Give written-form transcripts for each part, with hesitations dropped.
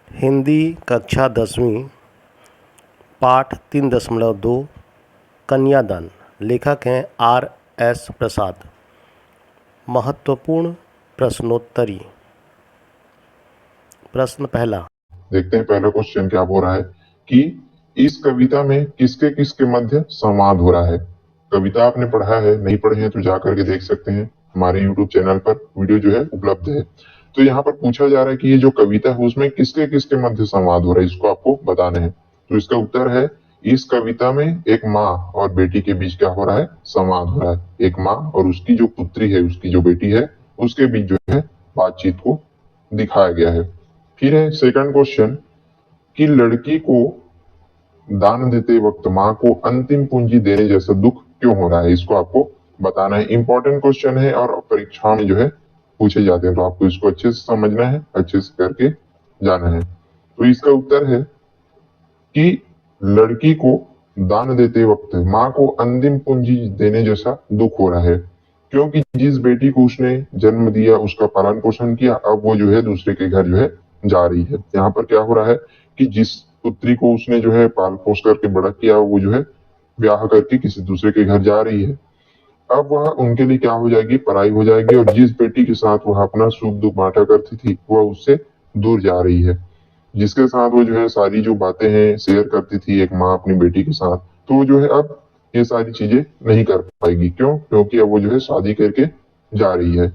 हिंदी कक्षा 10वीं पाठ 3.2 कन्यादान। लेखक हैं R.S. प्रसाद। महत्वपूर्ण प्रश्नोत्तरी। प्रश्न पहला। देखते हैं पहला क्वेश्चन क्या हो रहा है कि इस कविता में किसके किसके मध्य संवाद हो रहा है। कविता आपने पढ़ा है, नहीं पढ़े हैं तो जा करके देख सकते हैं, हमारे YouTube चैनल पर वीडियो जो है उपलब्ध है। तो यहाँ पर पूछा जा रहा है कि ये जो कविता है उसमें किसके किसके मध्य संवाद हो रहा है, इसको आपको बताना है। तो इसका उत्तर है, इस कविता में एक माँ और बेटी के बीच क्या हो रहा है, संवाद हो रहा है। एक माँ और उसकी जो पुत्री है, उसकी जो बेटी है, उसके बीच जो है बातचीत को दिखाया गया है। फिर है सेकंड क्वेश्चन कि लड़की को दान देते वक्त माँ को अंतिम पूंजी देने जैसा दुख क्यों हो रहा है, इसको आपको बताना है। इंपॉर्टेंट क्वेश्चन है और परीक्षा में जो है पूछे जाते हैं, तो आपको इसको अच्छे से समझना है, अच्छे से करके जाना है। तो इसका उत्तर है कि लड़की को दान देते वक्त माँ को अंतिम पूंजी देने जैसा दुख हो रहा है, क्योंकि जिस बेटी को उसने जन्म दिया, उसका पालन पोषण किया, अब वो जो है दूसरे के घर जो है जा रही है। यहाँ पर क्या हो रहा है कि जिस पुत्री को उसने जो है पाल पोस करके बड़ा किया, वो जो है ब्याह करके किसी दूसरे के घर जा रही है। अब वह उनके लिए क्या हो जाएगी, पराई हो जाएगी, और जिस बेटी के साथ वह अपना सुख दुख बांटा करती थी, वह उससे दूर जा रही है। जिसके साथ वो जो है सारी जो बातें हैं शेयर करती थी एक माँ अपनी बेटी के साथ, तो वो जो है अब ये सारी चीजें नहीं कर पाएगी। क्यों? क्योंकि अब वो जो है शादी करके जा रही है।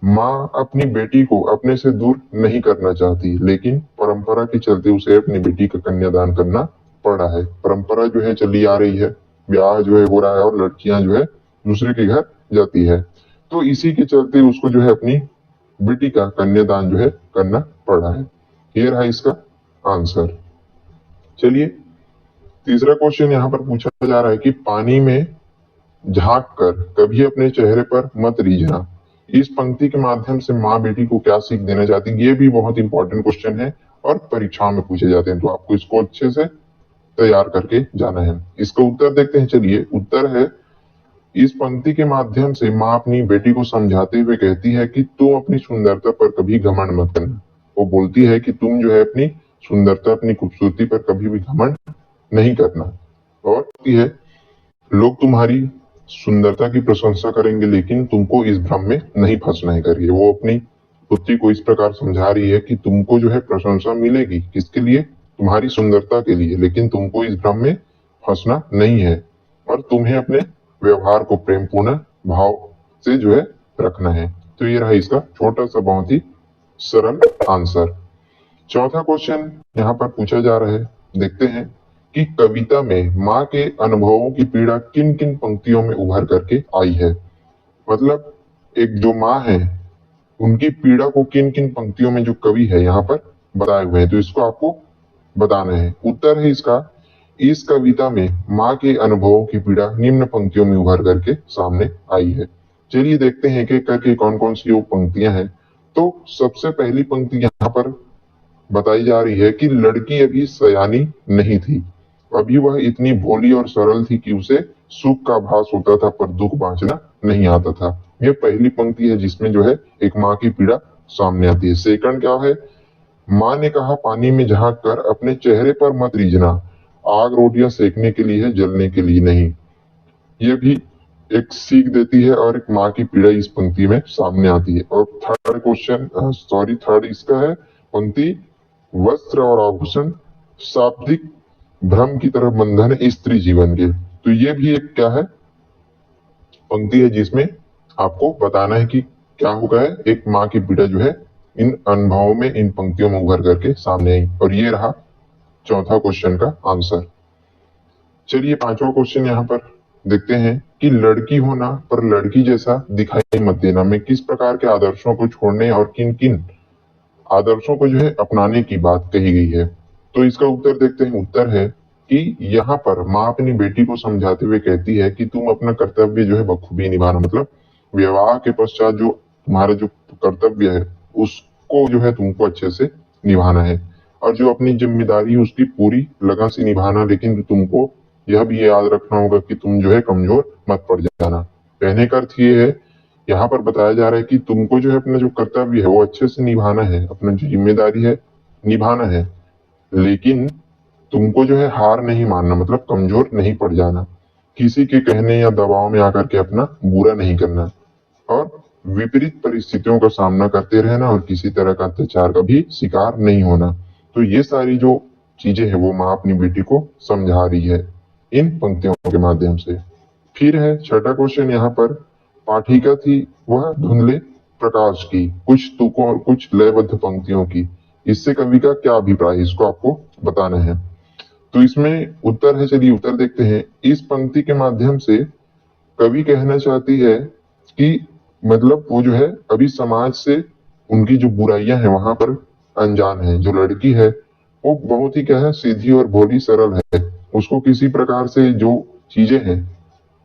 माँ अपनी बेटी को अपने से दूर नहीं करना चाहती, लेकिन परंपरा के चलते उसे अपनी बेटी का कन्यादान करना पड़ा है। परंपरा जो है चली आ रही है, ब्याह जो है हो रहा है और लड़कियां जो है दूसरे के घर जाती है, तो इसी के चलते उसको जो है अपनी बेटी का कन्यादान जो है करना पड़ा है। ये रहा इसका आंसर। चलिए तीसरा क्वेश्चन यहाँ पर पूछा जा रहा है कि पानी में झांक कर कभी अपने चेहरे पर मत रीझना। इस पंक्ति के माध्यम से माँ बेटी को क्या सीख देना चाहती है, ये भी बहुत इंपॉर्टेंट क्वेश्चन है और परीक्षा में पूछे जाते हैं, तो आपको इसको अच्छे से तैयार करके जाना है। इसका उत्तर देखते हैं। चलिए उत्तर है, इस पंक्ति के माध्यम से माँ अपनी बेटी को समझाते हुए कहती है कि तुम अपनी सुंदरता पर कभी घमंड मत करना। वो बोलती है कि तुम जो है अपनी सुंदरता, अपनी खूबसूरती पर कभी भी घमंड नहीं करना। और कहती है, लोग तुम्हारी सुंदरता की प्रशंसा करेंगे, लेकिन तुमको इस भ्रम में नहीं फंसना है करिए। वो अपनी पुत्री को इस प्रकार समझा रही है कि तुमको जो है प्रशंसा मिलेगी, किसके लिए, तुम्हारी सुंदरता के लिए, लेकिन तुमको इस भ्रम में फंसना नहीं है, और तुम्हें अपने व्यवहार को प्रेमपूर्ण भाव से जो है रखना है। तो ये रहा इसका छोटा सा बहुत ही सरल आंसर। चौथा क्वेश्चन यहाँ पर पूछा जा रहा है, देखते हैं कि कविता में माँ के अनुभवों की पीड़ा किन किन पंक्तियों में उभर करके आई है। मतलब एक जो माँ है, उनकी पीड़ा को किन किन पंक्तियों में जो कवि है यहाँ पर बताए हुए हैं, तो इसको आपको बताना है। उत्तर है इसका, इस कविता में माँ के अनुभवों की पीड़ा निम्न पंक्तियों में उभर करके सामने आई है। चलिए देखते हैं कि करके कौन कौन सी वो पंक्तियां हैं। तो सबसे पहली पंक्ति यहाँ पर बताई जा रही है कि लड़की अभी सयानी नहीं थी, अभी वह इतनी भोली और सरल थी कि उसे सुख का भास होता था पर दुख बांचना नहीं आता था। यह पहली पंक्ति है जिसमें जो है एक माँ की पीड़ा सामने आती है। सेकंड क्या है, माँ ने कहा पानी में झांक कर अपने चेहरे पर मत रीझना, आग रोटियां सेकने के लिए है, जलने के लिए नहीं। ये भी एक सीख देती है और एक माँ की पीड़ा इस पंक्ति में सामने आती है। और थर्ड क्वेश्चन, थर्ड इसका है पंक्ति, वस्त्र और आभूषण शाब्दिक भ्रम की तरह बंधन है स्त्री जीवन के। तो ये भी एक क्या है, पंक्ति है जिसमें आपको बताना है कि क्या होगा है, एक माँ की पीड़ा जो है इन अनुभवों में, इन पंक्तियों में उभर करके सामने आई। और ये रहा चौथा क्वेश्चन का आंसर। चलिए पांचवा क्वेश्चन यहाँ पर देखते हैं कि लड़की होना पर लड़की जैसा दिखाई मत देना में किस प्रकार के आदर्शों को छोड़ने और किन किन आदर्शों को जो है अपनाने की बात कही गई है। तो इसका उत्तर देखते हैं। उत्तर है कि यहाँ पर माँ अपनी बेटी को समझाते हुए कहती है कि तुम अपना कर्तव्य जो है बखूबी निभाना, मतलब विवाह के पश्चात जो तुम्हारा जो कर्तव्य है उसको जो है तुमको अच्छे से निभाना है, और जो अपनी जिम्मेदारी है उसकी पूरी लगन से निभाना। लेकिन तुमको यह भी याद रखना होगा कि तुम जो है कमजोर मत पड़ जाना। कहने का अर्थ ये है, यहाँ पर बताया जा रहा है कि तुमको जो है अपना जो कर्तव्य है वो अच्छे से निभाना है, अपना जो जिम्मेदारी है निभाना है, लेकिन तुमको जो है हार नहीं मानना, मतलब कमजोर नहीं पड़ जाना, किसी के कहने या दबाव में आकर के अपना बुरा नहीं करना और विपरीत परिस्थितियों का सामना करते रहना और किसी तरह का अत्याचार का भी शिकार नहीं होना। तो ये सारी जो चीजें हैं वो माँ अपनी बेटी को समझा रही है इन पंक्तियों के माध्यम से। फिर है छठा क्वेश्चन यहाँ पर, पाठिका थी वह धुंधले प्रकाश की, कुछ तुकों और कुछ लयबद्ध पंक्तियों की, इससे कवि का क्या अभिप्राय है, इसको आपको बताना है। तो इसमें उत्तर है, चलिए उत्तर देखते हैं। इस पंक्ति के माध्यम से कवि कहना चाहती है कि मतलब वो जो है अभी समाज से उनकी जो बुराइयां हैं वहां पर अनजान है। जो लड़की है वो बहुत ही क्या है, सीधी और भोली सरल है, उसको किसी प्रकार से जो चीजें हैं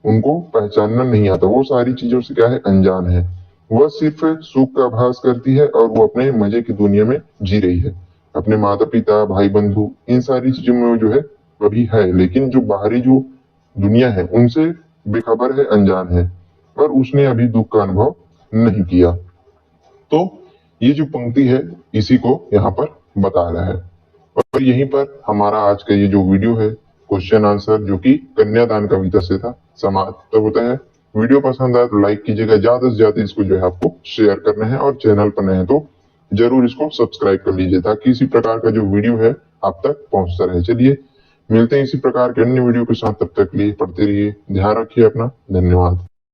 उनको पहचानना नहीं आता, वो सारी चीजों से क्या है, अनजान है। वह सिर्फ सुख का आभास करती है और वो अपने मजे की दुनिया में जी रही है। अपने माता पिता, भाई बंधु, इन सारी चीजों में वो जो है अभी है, लेकिन जो बाहरी जो दुनिया है उनसे बेखबर है, अनजान है, और उसने अभी दुख का अनुभव नहीं किया। तो ये जो पंक्ति है इसी को यहाँ पर बता रहा है। और यहीं पर हमारा आज का ये जो वीडियो है क्वेश्चन आंसर जो कि कन्यादान कविता से था समाप्त होता है। वीडियो पसंद आए तो लाइक कीजिएगा, ज्यादा से ज्यादा इसको जो है आपको शेयर करना है, और चैनल पर नए हैं तो जरूर इसको सब्सक्राइब कर लीजिए ताकि इसी प्रकार का जो वीडियो है आप तक पहुंचता रहे। चलिए मिलते हैं इसी प्रकार के अन्य वीडियो के साथ, तब तक के लिए पढ़ते रहिए, ध्यान रखिए अपना, धन्यवाद।